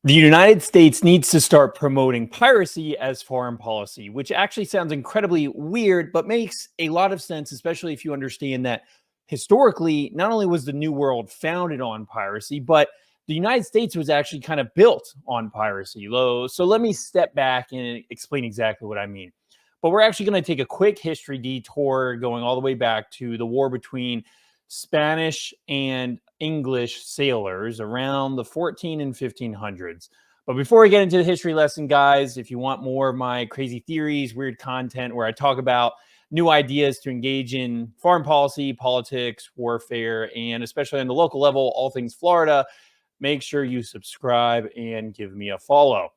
The United States needs to start promoting piracy as foreign policy, which actually sounds incredibly weird, but makes a lot of sense, especially if you understand that historically, not only was the New World founded on piracy, but the United States was actually kind of built on piracy. So let me step back and explain exactly what I mean. But we're actually going to take a quick history detour going all the way back to the war between Spanish and English sailors around the 14 and 1500s. But before we get into the history lesson, guys, if you want more of my crazy theories, weird content where I talk about new ideas to engage in foreign policy, politics, warfare, and especially on the local level, all things Florida, make sure you subscribe and give me a follow.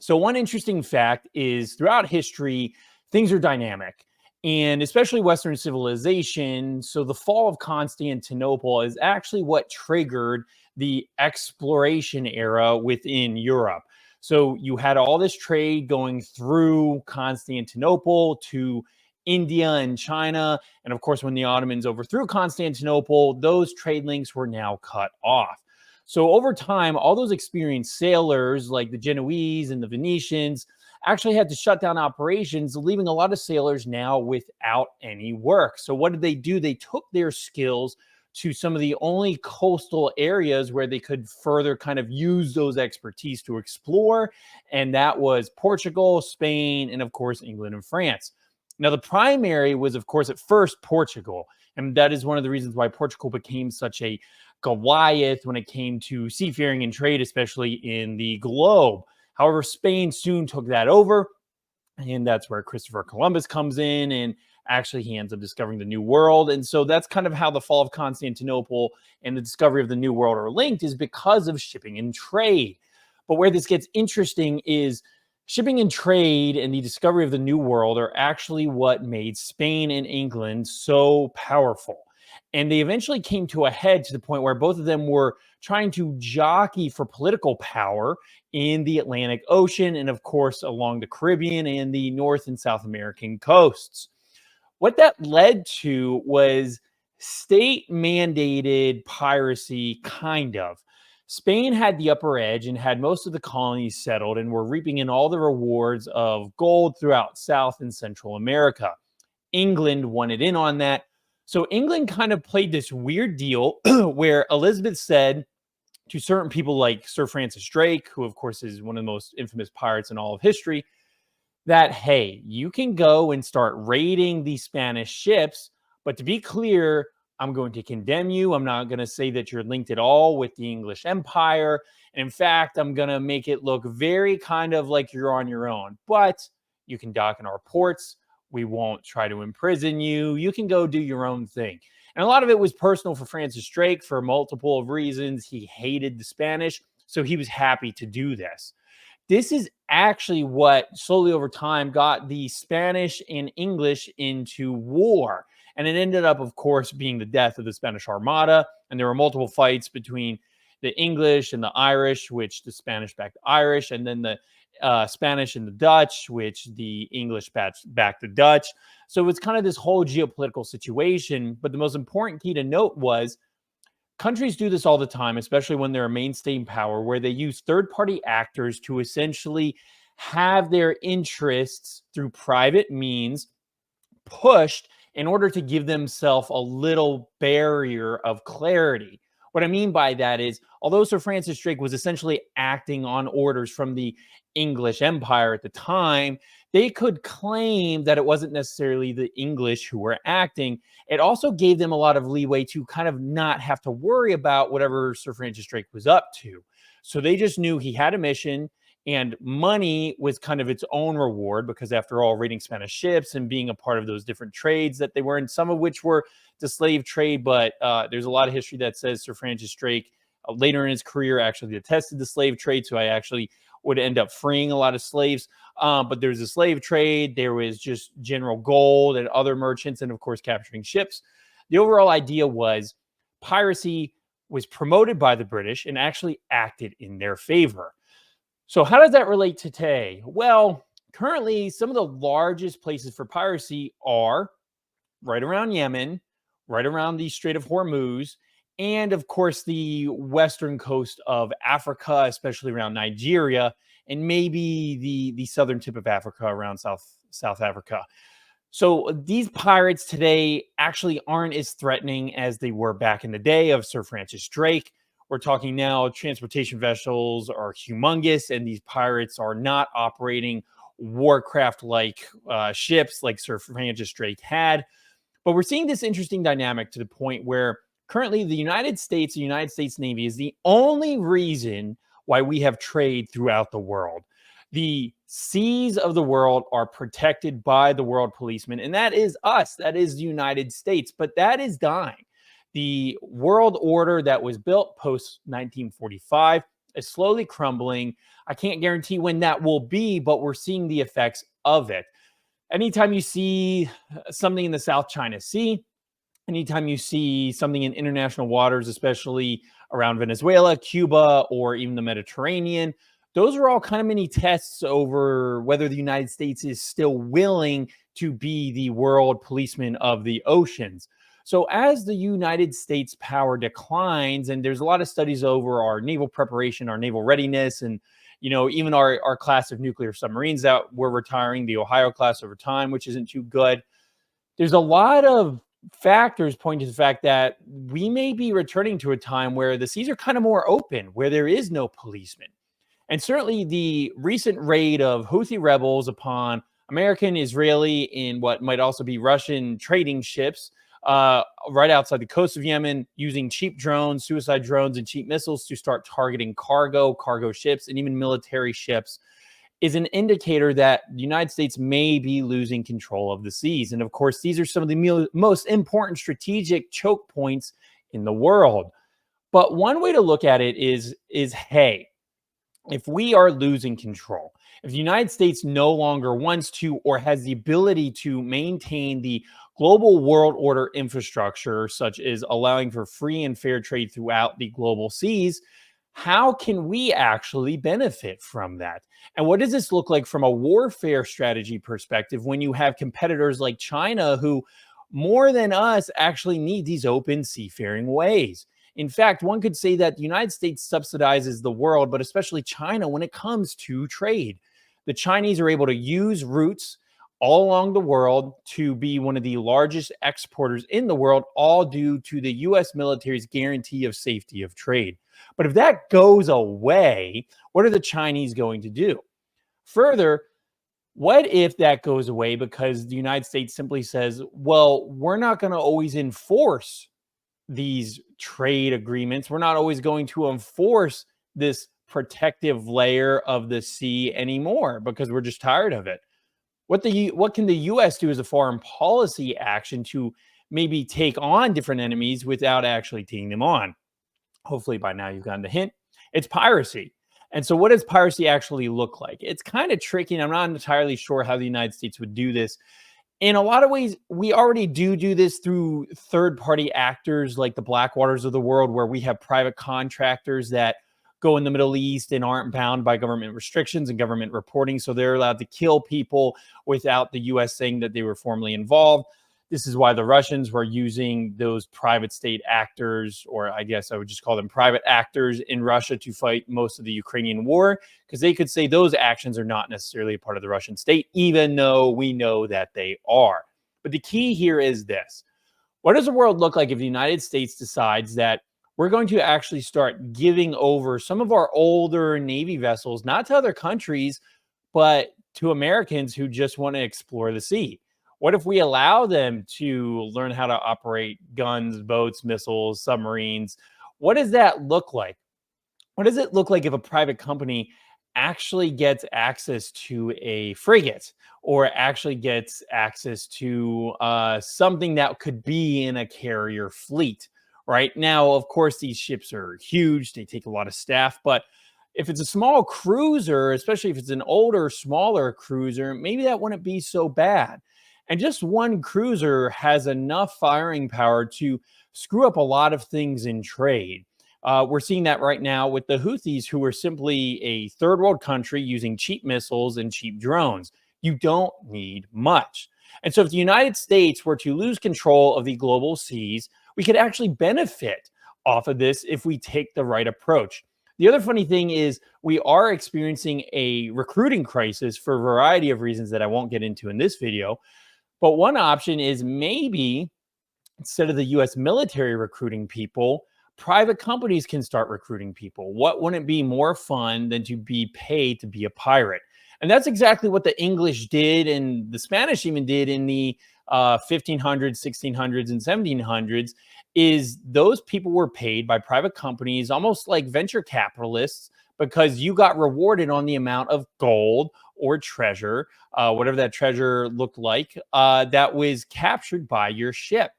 So, one interesting fact is throughout history, things are dynamic, and especially Western civilization. So, the fall of Constantinople is actually what triggered the exploration era within Europe. So, you had all this trade going through Constantinople to India and China. And of course, when the Ottomans overthrew Constantinople, those trade links were now cut off. So over time, all those experienced sailors like the Genoese and the Venetians actually had to shut down operations, leaving a lot of sailors now without any work. So what did they do? They took their skills to some of the only coastal areas where they could further kind of use those expertise to explore. And that was Portugal, Spain, and of course, England and France. Now, the primary was, of course, at first Portugal. And that is one of the reasons why Portugal became such a Goliath when it came to seafaring and trade, especially in the globe. However, Spain soon took that over, and that's where Christopher Columbus comes in, and actually he ends up discovering the New World. And so that's kind of how the fall of Constantinople and the discovery of the New World are linked, is because of shipping and trade. But where this gets interesting is shipping and trade and the discovery of the New World are actually what made Spain and England so powerful. And they eventually came to a head to the point where both of them were trying to jockey for political power in the Atlantic Ocean and, of course, along the Caribbean and the North and South American coasts. What that led to was state mandated piracy, kind of. Spain had the upper edge and had most of the colonies settled and were reaping in all the rewards of gold throughout South and Central America. England wanted in on that. So England kind of played this weird deal where Elizabeth said to certain people like Sir Francis Drake, who of course is one of the most infamous pirates in all of history, that, hey, you can go and start raiding these Spanish ships, but to be clear, I'm going to condemn you. I'm not going to say that you're linked at all with the English Empire. And in fact, I'm going to make it look very kind of like you're on your own, but you can dock in our ports. We won't try to imprison you. You can go do your own thing. And a lot of it was personal for Francis Drake for multiple of reasons. He hated the Spanish, so he was happy to do this. This is actually what slowly over time got the Spanish and English into war. And it ended up, of course, being the death of the Spanish Armada. And there were multiple fights between the English and the Irish, which the Spanish backed the Irish, and then the Spanish and the Dutch, which the English backed the Dutch. So it's kind of this whole geopolitical situation. But the most important key to note was countries do this all the time, especially when they're a mainstay power, where they use third-party actors to essentially have their interests through private means pushed in order to give themselves a little barrier of clarity. What I mean by that is, although Sir Francis Drake was essentially acting on orders from the English Empire at the time, they could claim that it wasn't necessarily the English who were acting. It also gave them a lot of leeway to kind of not have to worry about whatever Sir Francis Drake was up to. So they just knew he had a mission, and money was kind of its own reward, because after all, raiding Spanish ships and being a part of those different trades that they were in, some of which were the slave trade, but there's a lot of history that says Sir Francis Drake later in his career actually detested the slave trade, so I actually would end up freeing a lot of slaves. But there's a slave trade, there was just general gold and other merchants, and of course capturing ships. The overall idea was piracy was promoted by the British and actually acted in their favor. So how does that relate to today? Well, currently, some of the largest places for piracy are right around Yemen, right around the Strait of Hormuz, and of course the western coast of Africa, especially around Nigeria, and maybe the southern tip of Africa around South Africa. So these pirates today actually aren't as threatening as they were back in the day of Sir Francis Drake. We're talking now transportation vessels are humongous, and these pirates are not operating warcraft like ships like Sir Francis Drake had. But we're seeing this interesting dynamic to the point where currently the United States Navy, is the only reason why we have trade throughout the world. The seas of the world are protected by the world policeman, and that is us. That is the United States, but that is dying. The world order that was built post 1945 is slowly crumbling. I can't guarantee when that will be, but we're seeing the effects of it. Anytime you see something in the South China Sea, anytime you see something in international waters, especially around Venezuela, Cuba, or even the Mediterranean, those are all kind of mini tests over whether the United States is still willing to be the world policeman of the oceans. So as the United States power declines, and there's a lot of studies over our naval preparation, our naval readiness, and even our class of nuclear submarines that we're retiring, the Ohio class over time, which isn't too good. There's a lot of factors pointing to the fact that we may be returning to a time where the seas are kind of more open, where there is no policeman. And certainly the recent raid of Houthi rebels upon American, Israeli, and what might also be Russian trading ships right outside the coast of Yemen, using cheap drones, suicide drones, and cheap missiles to start targeting cargo ships, and even military ships, is an indicator that the United States may be losing control of the seas. And of course, these are some of the most important strategic choke points in the world. But one way to look at it is hey, if we are losing control, if the United States no longer wants to or has the ability to maintain the global world order infrastructure, such as allowing for free and fair trade throughout the global seas, how can we actually benefit from that? And what does this look like from a warfare strategy perspective when you have competitors like China, who more than us actually need these open seafaring ways? In fact, one could say that the United States subsidizes the world, but especially China, when it comes to trade. The Chinese are able to use routes all along the world to be one of the largest exporters in the world, all due to the U.S. military's guarantee of safety of trade. But if that goes away, what are the Chinese going to do? Further, what if that goes away because the United States simply says, well, we're not going to always enforce these trade agreements. We're not always going to enforce this protective layer of the sea anymore because we're just tired of it. What can the U.S. do as a foreign policy action to maybe take on different enemies without actually taking them on? Hopefully by now you've gotten the hint. It's piracy. And so what does piracy actually look like? It's kind of tricky, and I'm not entirely sure how the United States would do this. In a lot of ways, we already do this through third-party actors like the Blackwaters of the world, where we have private contractors that go in the Middle East and aren't bound by government restrictions and government reporting. So they're allowed to kill people without the U.S. saying that they were formally involved. This is why the Russians were using those private state actors, or I guess I would just call them private actors, in Russia to fight most of the Ukrainian war, because they could say those actions are not necessarily a part of the Russian state, even though we know that they are. But the key here is this. What does the world look like if the United States decides that we're going to actually start giving over some of our older Navy vessels, not to other countries, but to Americans who just want to explore the sea? What if we allow them to learn how to operate guns, boats, missiles, submarines? What does that look like? What does it look like if a private company actually gets access to a frigate, or actually gets access to something that could be in a carrier fleet? Right now, of course, these ships are huge. They take a lot of staff, but if it's a small cruiser, especially if it's an older, smaller cruiser, maybe that wouldn't be so bad. And just one cruiser has enough firing power to screw up a lot of things in trade. We're seeing that right now with the Houthis, who are simply a third world country using cheap missiles and cheap drones. You don't need much. And so if the United States were to lose control of the global seas, we could actually benefit off of this if we take the right approach. The other funny thing is we are experiencing a recruiting crisis for a variety of reasons that I won't get into in this video. But one option is maybe instead of the US military recruiting people, private companies can start recruiting people. What wouldn't be more fun than to be paid to be a pirate? And that's exactly what the English did and the Spanish even did in the 1500s, 1600s, and 1700s. Is those people were paid by private companies, almost like venture capitalists, because you got rewarded on the amount of gold or treasure, whatever that treasure looked like, that was captured by your ship.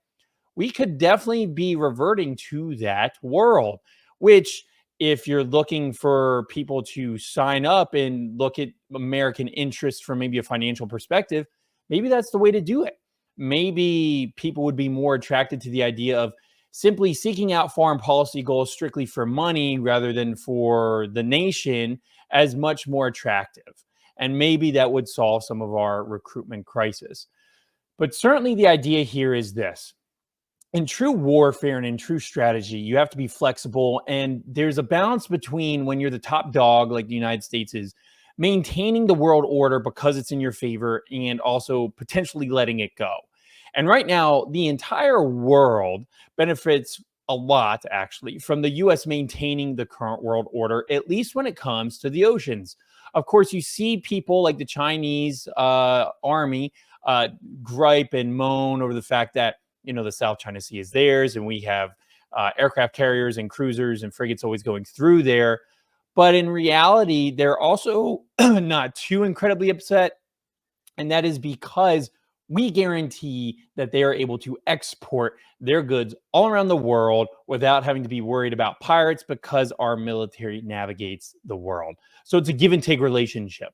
We could definitely be reverting to that world, which, if you're looking for people to sign up and look at American interests from maybe a financial perspective, maybe that's the way to do it. Maybe people would be more attracted to the idea of simply seeking out foreign policy goals strictly for money rather than for the nation as much more attractive. And maybe that would solve some of our recruitment crisis. But certainly the idea here is this: in true warfare and in true strategy, you have to be flexible. And there's a balance between, when you're the top dog, like the United States is, maintaining the world order because it's in your favor and also potentially letting it go. And right now, the entire world benefits a lot, actually, from the US maintaining the current world order, at least when it comes to the oceans. Of course, you see people like the Chinese army gripe and moan over the fact that the South China Sea is theirs, and we have aircraft carriers and cruisers and frigates always going through there. But in reality, they're also not too incredibly upset. And that is because we guarantee that they are able to export their goods all around the world without having to be worried about pirates, because our military navigates the world. So it's a give and take relationship.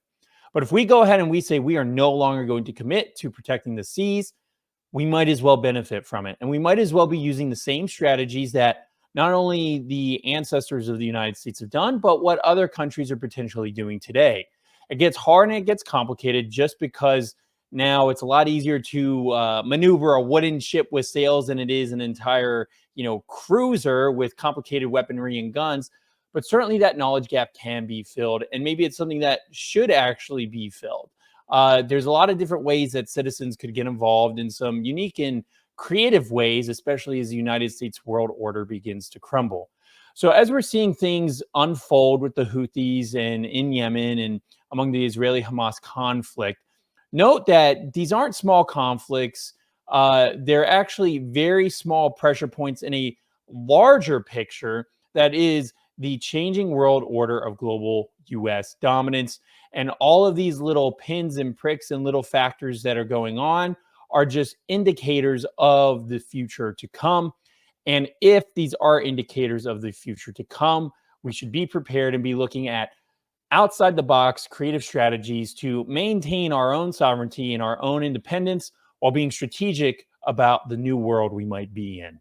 But if we go ahead and we say we are no longer going to commit to protecting the seas, we might as well benefit from it. And we might as well be using the same strategies that not only the ancestors of the United States have done, but what other countries are potentially doing today. It gets hard and it gets complicated just because now it's a lot easier to maneuver a wooden ship with sails than it is an entire, cruiser with complicated weaponry and guns. But certainly that knowledge gap can be filled, and maybe it's something that should actually be filled. There's a lot of different ways that citizens could get involved in some unique and creative ways, especially as the United States world order begins to crumble. So as we're seeing things unfold with the Houthis and in Yemen and among the Israeli-Hamas conflict, note that these aren't small conflicts. They're actually very small pressure points in a larger picture that is the changing world order of global US dominance. And all of these little pins and pricks and little factors that are going on are just indicators of the future to come. And if these are indicators of the future to come, we should be prepared and be looking at outside the box creative strategies to maintain our own sovereignty and our own independence while being strategic about the new world we might be in.